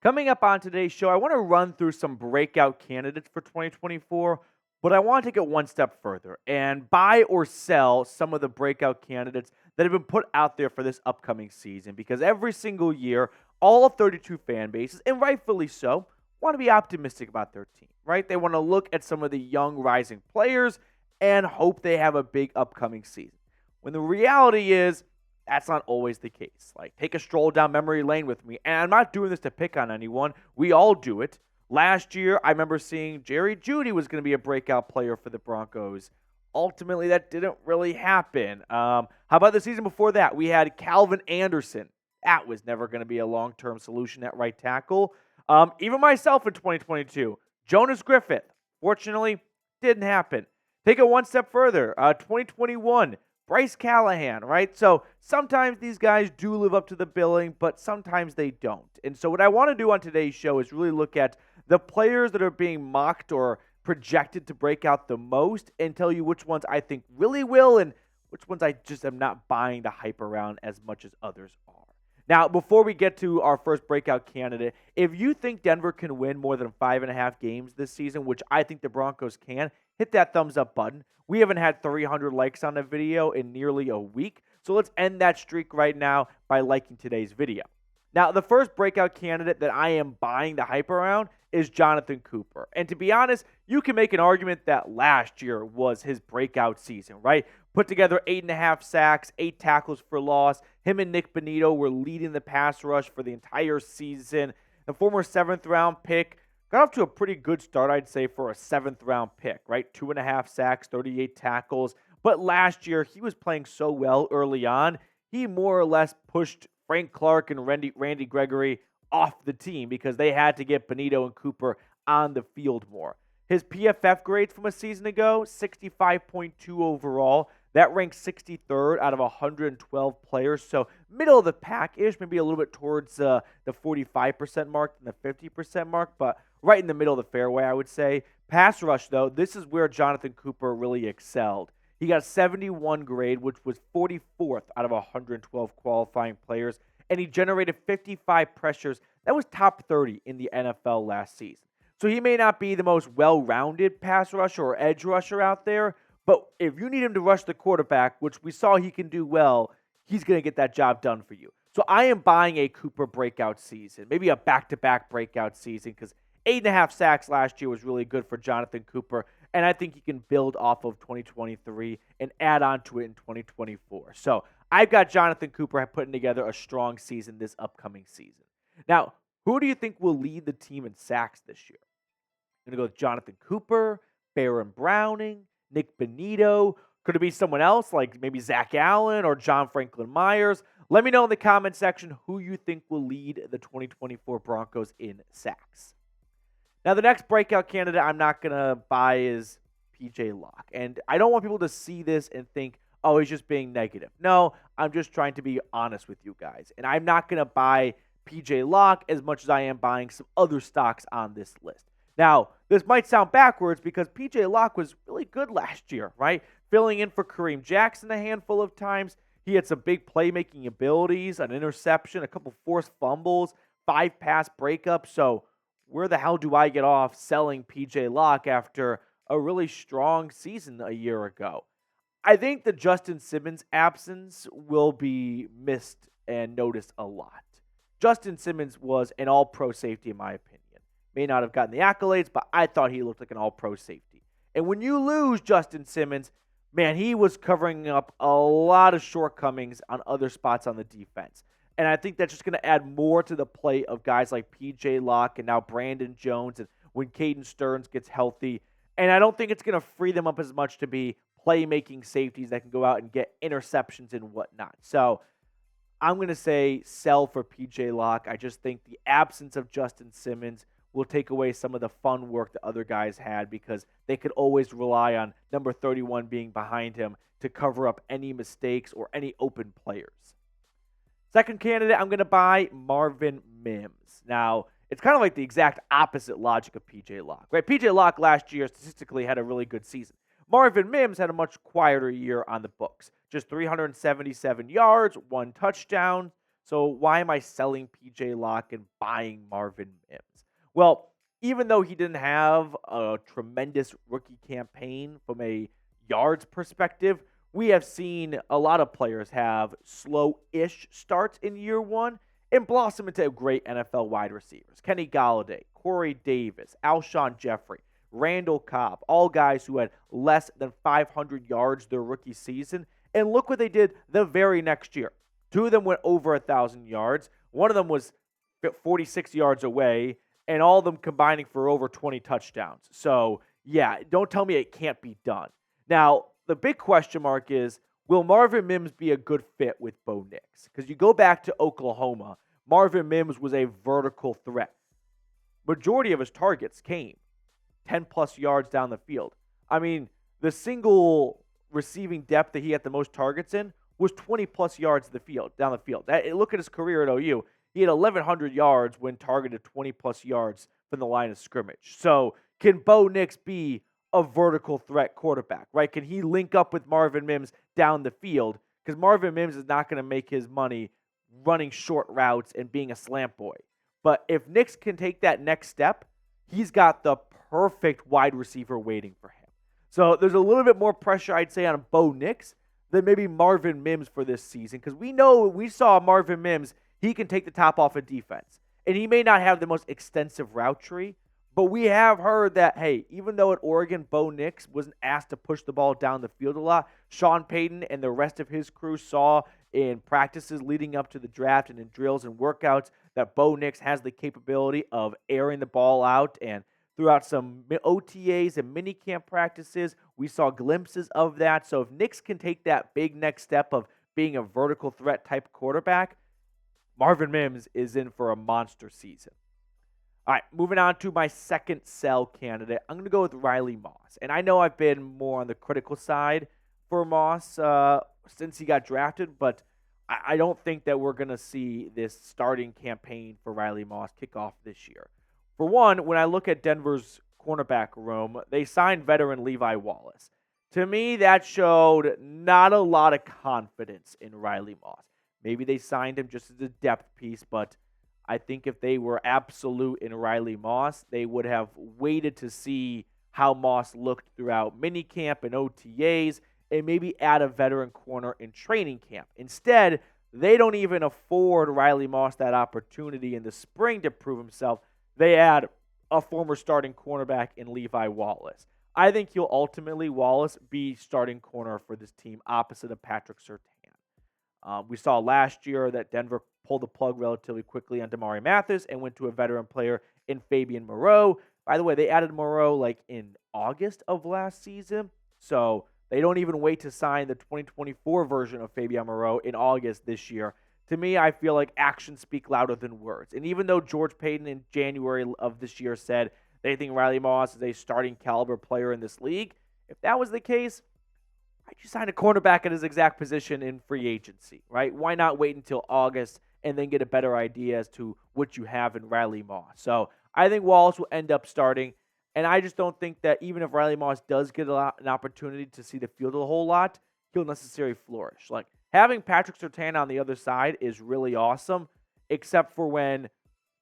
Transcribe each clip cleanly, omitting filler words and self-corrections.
Coming up on today's show, I want to run through some breakout candidates for 2024, but I want to take it one step further and buy or sell some of the breakout candidates that have been put out there for this upcoming season because every single year, all 32 fan bases, and rightfully so, want to be optimistic about their team, right? They want to look at some of the young rising players and hope they have a big upcoming season. When the reality is, that's not always the case. Like, take a stroll down memory lane with me. And I'm not doing this to pick on anyone. We all do it. Last year, I remember seeing Jerry Jeudy was going to be a breakout player for the Broncos. Ultimately, that didn't really happen. How about the season before that? We had Calvin Anderson. That was never going to be a long-term solution at right tackle. Even myself in 2022, Jonas Griffith. Fortunately, didn't happen. Take it one step further. 2021. Bryce Callahan, right? So sometimes these guys do live up to the billing, but sometimes they don't. And so what I want to do on today's show is really look at the players that are being mocked or projected to break out the most and tell you which ones I think really will and which ones I just am not buying the hype around as much as others are. Now, before we get to our first breakout candidate, if you think Denver can win more than 5.5 games this season, which I think the Broncos can, hit that thumbs up button. We haven't had 300 likes on a video in nearly a week, so let's end that streak right now by liking today's video. Now, the first breakout candidate that I am buying the hype around is Jonathon Cooper. And to be honest, you can make an argument that last year was his breakout season, right? Put together 8.5 sacks, 8 tackles for loss. Him and Nick Bonito were leading the pass rush for the entire season. The former 7th-round pick got off to a pretty good start, I'd say, for a 7th-round pick, right? 2.5 sacks, 38 tackles. But last year, he was playing so well early on, he more or less pushed Frank Clark and Randy Gregory off the team because they had to get Bonito and Cooper on the field more. His PFF grades from a season ago, 65.2 overall. That ranks 63rd out of 112 players. So middle of the pack-ish, maybe a little bit towards the 45% mark and the 50% mark, but right in the middle of the fairway, I would say. Pass rush, though, this is where Jonathon Cooper really excelled. He got a 71 grade, which was 44th out of 112 qualifying players, and he generated 55 pressures. That was top 30 in the NFL last season. So he may not be the most well-rounded pass rusher or edge rusher out there, but if you need him to rush the quarterback, which we saw he can do well, he's going to get that job done for you. So I am buying a Cooper breakout season, maybe a back-to-back breakout season, because 8.5 sacks last year was really good for Jonathon Cooper, and I think he can build off of 2023 and add on to it in 2024. So I've got Jonathon Cooper putting together a strong season this upcoming season. Now, who do you think will lead the team in sacks this year? I'm going to go with Jonathon Cooper, Baron Browning, Nick Bonito. Could it be someone else like maybe Zach Allen or John Franklin Myers? Let me know in the comment section who you think will lead the 2024 Broncos in sacks. Now, the next breakout candidate I'm not going to buy is P.J. Locke. And I don't want people to see this and think, oh, he's just being negative. No, I'm just trying to be honest with you guys. And I'm not going to buy P.J. Locke as much as I am buying some other stocks on this list. Now, this might sound backwards because P.J. Locke was really good last year, right? Filling in for Kareem Jackson a handful of times. He had some big playmaking abilities, an interception, a couple forced fumbles, 5 pass breakups. So where the hell do I get off selling P.J. Locke after a really strong season a year ago? I think the Justin Simmons absence will be missed and noticed a lot. Justin Simmons was an all-pro safety in my opinion. May not have gotten the accolades, but I thought he looked like an all-pro safety. And when you lose Justin Simmons, man, he was covering up a lot of shortcomings on other spots on the defense. And I think that's just going to add more to the play of guys like P.J. Locke and now Brandon Jones and when Caden Stearns gets healthy. And I don't think it's going to free them up as much to be playmaking safeties that can go out and get interceptions and whatnot. So I'm going to say sell for P.J. Locke. I just think the absence of Justin Simmons will take away some of the fun work that other guys had because they could always rely on number 31 being behind him to cover up any mistakes or any open players. Second candidate, I'm going to buy Marvin Mims. Now, it's kind of like the exact opposite logic of P.J. Locke, right? P.J. Locke last year statistically had a really good season. Marvin Mims had a much quieter year on the books. Just 377 yards, 1 touchdown. So why am I selling PJ Locke and buying Marvin Mims? Well, even though he didn't have a tremendous rookie campaign from a yards perspective, we have seen a lot of players have slow-ish starts in year one and blossom into great NFL wide receivers. Kenny Galladay, Corey Davis, Alshon Jeffrey, Randall Cobb, all guys who had less than 500 yards their rookie season. And look what they did the very next year. Two of them went over 1,000 yards. One of them was 46 yards away, and all of them combining for over 20 touchdowns. So, yeah, don't tell me it can't be done. Now, the big question mark is, will Marvin Mims be a good fit with Bo Nix? Because you go back to Oklahoma, Marvin Mims was a vertical threat. Majority of his targets came 10-plus yards down the field. I mean, the single receiving depth that he had the most targets in was 20-plus yards down the field. Look at his career at OU. He had 1,100 yards when targeted 20-plus yards from the line of scrimmage. So can Bo Nix be a vertical threat quarterback, right? Can he link up with Marvin Mims down the field? Because Marvin Mims is not going to make his money running short routes and being a slant boy. But if Nix can take that next step, he's got the perfect wide receiver waiting for him. So there's a little bit more pressure, I'd say, on Bo Nix than maybe Marvin Mims for this season. Because we saw Marvin Mims, he can take the top off of defense. And he may not have the most extensive route tree, but we have heard that, hey, even though at Oregon, Bo Nix wasn't asked to push the ball down the field a lot, Sean Payton and the rest of his crew saw in practices leading up to the draft and in drills and workouts that Bo Nix has the capability of airing the ball out. And throughout some OTAs and minicamp practices, we saw glimpses of that. So if Nix can take that big next step of being a vertical threat type quarterback, Marvin Mims is in for a monster season. All right, moving on to my second sell candidate. I'm going to go with Riley Moss. And I know I've been more on the critical side for Moss since he got drafted, but I don't think that we're going to see this starting campaign for Riley Moss kick off this year. For one, when I look at Denver's cornerback room, they signed veteran Levi Wallace. To me, that showed not a lot of confidence in Riley Moss. Maybe they signed him just as a depth piece, but I think if they were absolute in Riley Moss, they would have waited to see how Moss looked throughout minicamp and OTAs and maybe add a veteran corner in training camp. Instead, they don't even afford Riley Moss that opportunity in the spring to prove himself. They add a former starting cornerback in Levi Wallace. I think he'll ultimately, Wallace, be starting corner for this team opposite of Patrick Surtain. We saw last year that Denver pulled the plug relatively quickly on Damari Mathis and went to a veteran player in Fabian Moreau. By the way, they added Moreau like in August of last season. So they don't even wait to sign the 2024 version of Fabian Moreau in August this year. To me, I feel like actions speak louder than words. And even though George Payton in January of this year said they think Riley Moss is a starting caliber player in this league, if that was the case, why'd you sign a cornerback at his exact position in free agency, right? Why not wait until August and then get a better idea as to what you have in Riley Moss? So I think Wallace will end up starting, and I just don't think that even if Riley Moss does get an opportunity to see the field a whole lot, he'll necessarily flourish. Like, having Patrick Surtain on the other side is really awesome, except for when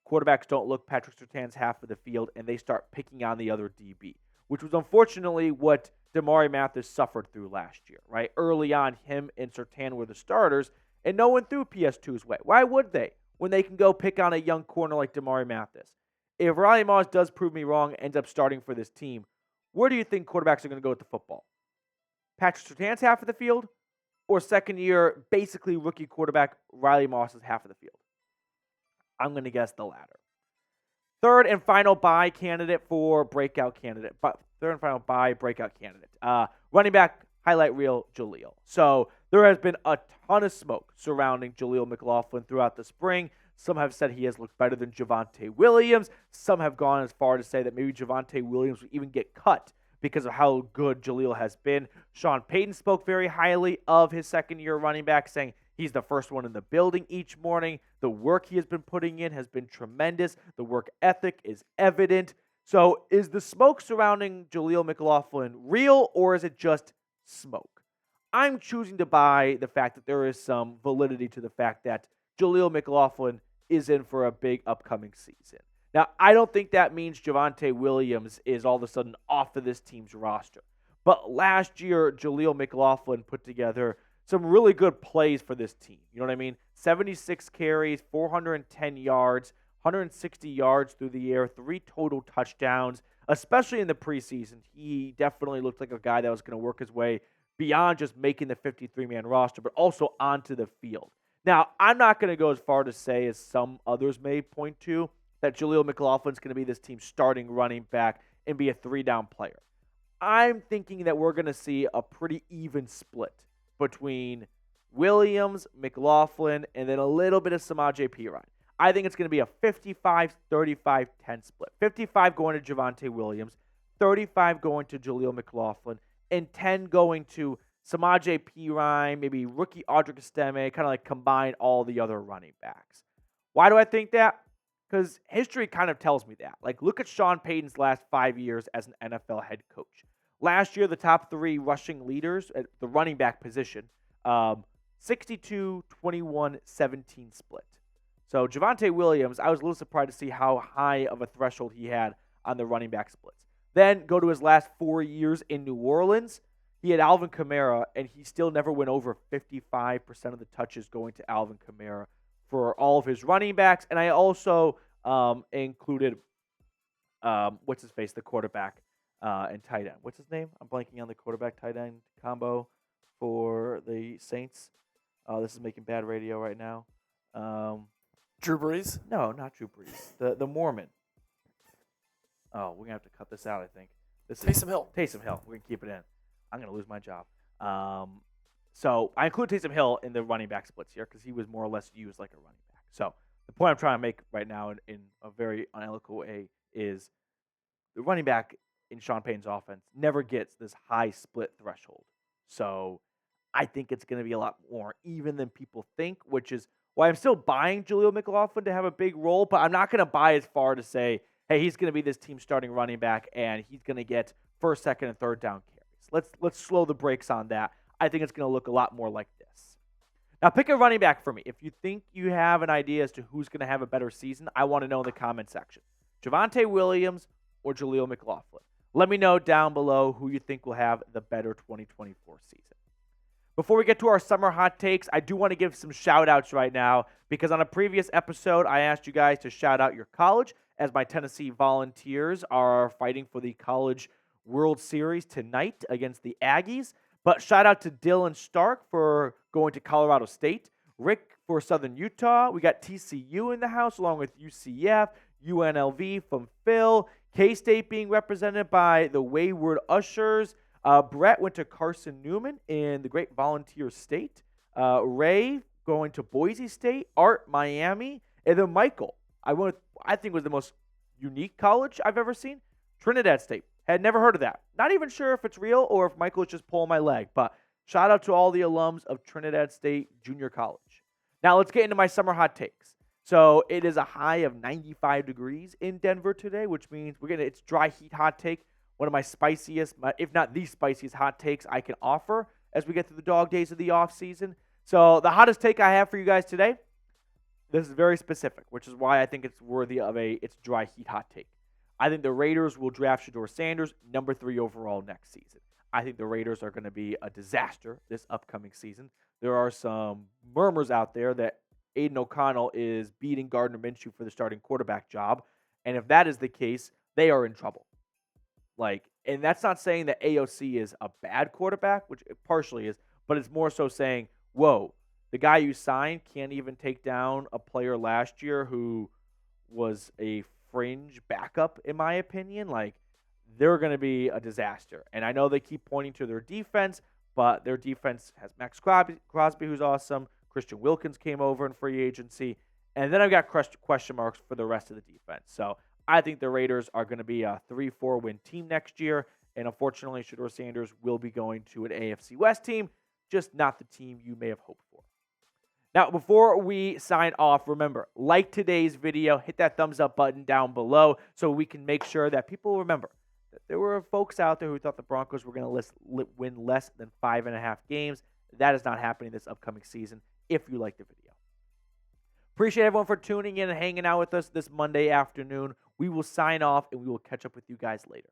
quarterbacks don't look Patrick Surtain's half of the field and they start picking on the other DB, which was unfortunately what Damari Mathis suffered through last year, right? Early on, him and Surtain were the starters, and no one threw PS2's way. Why would they when they can go pick on a young corner like Damari Mathis? If Riley Moss does prove me wrong and ends up starting for this team, where do you think quarterbacks are going to go with the football? Patrick Surtain's half of the field, or second-year, basically rookie quarterback Riley Moss's half of the field? I'm going to guess the latter. Third and final buy candidate for breakout candidate. Third and final buy breakout candidate. Running back highlight reel Jalil. So there has been a ton of smoke surrounding Jaleel McLaughlin throughout the spring. Some have said he has looked better than Javonte Williams. Some have gone as far to say that maybe Javonte Williams will even get cut because of how good Jaleel has been. Sean Payton spoke very highly of his second-year running back, saying he's the first one in the building each morning. The work he has been putting in has been tremendous. The work ethic is evident. So is the smoke surrounding Jaleel McLaughlin real, or is it just smoke? I'm choosing to buy the fact that there is some validity to the fact that Jaleel McLaughlin is in for a big upcoming season. Now, I don't think that means Javonte Williams is all of a sudden off of this team's roster. But last year, Jaleel McLaughlin put together some really good plays for this team. You know what I mean? 76 carries, 410 yards, 160 yards through the air, 3 total touchdowns, especially in the preseason. He definitely looked like a guy that was going to work his way beyond just making the 53-man roster, but also onto the field. Now, I'm not going to go as far to say, as some others may point to, that Jaleel McLaughlin's going to be this team's starting running back and be a 3-down player. I'm thinking that we're going to see a pretty even split between Williams, McLaughlin, and then a little bit of Samaje Perine. I think it's going to be a 55-35-10 split. 55 going to Javonte Williams, 35 going to Jaleel McLaughlin, and 10 going to Samaje Perine, maybe rookie Audric Estime, kind of like combine all the other running backs. Why do I think that? Because history kind of tells me that. Like, look at Sean Payton's last 5 years as an NFL head coach. Last year, the top 3 rushing leaders at the running back position, 62, 21, 17 split. So Javonte Williams, I was a little surprised to see how high of a threshold he had on the running back splits. Then go to his last 4 years in New Orleans. He had Alvin Kamara, and he still never went over 55% of the touches going to Alvin Kamara for all of his running backs. And I also included, what's-his-face, the quarterback and tight end. What's his name? I'm blanking on the quarterback-tight end combo for the Saints. This is making bad radio right now. Drew Brees? No, not Drew Brees. The Mormon. Oh, we're going to have to cut this out, I think. Taysom Hill. Taysom Hill. We're going to keep it in. I'm going to lose my job. So I include Taysom Hill in the running back splits here because he was more or less used like a running back. So the point I'm trying to make right now in a very uneloquent way is the running back in Sean Payton's offense never gets this high split threshold. So I think it's going to be a lot more even than people think, which is why I'm still buying Jaleel McLaughlin to have a big role, but I'm not going to buy as far to say, hey, he's going to be this team starting running back and he's going to get first, second, and third down carries. Let's slow the brakes on that. I think it's going to look a lot more like this. Now, pick a running back for me. If you think you have an idea as to who's going to have a better season, I want to know in the comment section. Javonte Williams or Jaleel McLaughlin. Let me know down below who you think will have the better 2024 season. Before we get to our summer hot takes, I do want to give some shout-outs right now because on a previous episode, I asked you guys to shout out your college as my Tennessee Volunteers are fighting for the College World Series tonight against the Aggies. But shout out to Dylan Stark for going to Colorado State, Rick for Southern Utah. We got TCU in the house along with UCF, UNLV from Phil, K-State being represented by the Wayward Ushers. Brett went to Carson Newman in the Great Volunteer State. Ray going to Boise State. Art, Miami. And then Michael, I think was the most unique college I've ever seen. Trinidad State. Had never heard of that. Not even sure if it's real or if Michael is just pulling my leg. But shout out to all the alums of Trinidad State Junior College. Now let's get into my summer hot takes. So it is a high of 95 degrees in Denver today, which means it's dry heat hot take. One of my spiciest, if not the spiciest hot takes I can offer as we get through the dog days of the off season. So the hottest take I have for you guys today, this is very specific, which is why I think it's worthy of it's dry heat hot take. I think the Raiders will draft Shedeur Sanders, number 3 overall next season. I think the Raiders are going to be a disaster this upcoming season. There are some murmurs out there that Aiden O'Connell is beating Gardner Minshew for the starting quarterback job. And if that is the case, they are in trouble. And that's not saying that AOC is a bad quarterback, which it partially is, but it's more so saying, whoa, the guy you signed can't even take down a player last year who was a fringe backup, in my opinion. They're going to be a disaster. And I know they keep pointing to their defense, but their defense has Max Crosby, who's awesome. Christian Wilkins came over in free agency. And then I've got question marks for the rest of the defense. So I think the Raiders are going to be a 3-4 win team next year. And unfortunately, Shedeur Sanders will be going to an AFC West team, just not the team you may have hoped for. Now, before we sign off, remember, like today's video, hit that thumbs up button down below so we can make sure that people remember that there were folks out there who thought the Broncos were going to win less than 5.5 games. That is not happening this upcoming season if you like the video. Appreciate everyone for tuning in and hanging out with us this Monday afternoon. We will sign off, and we will catch up with you guys later.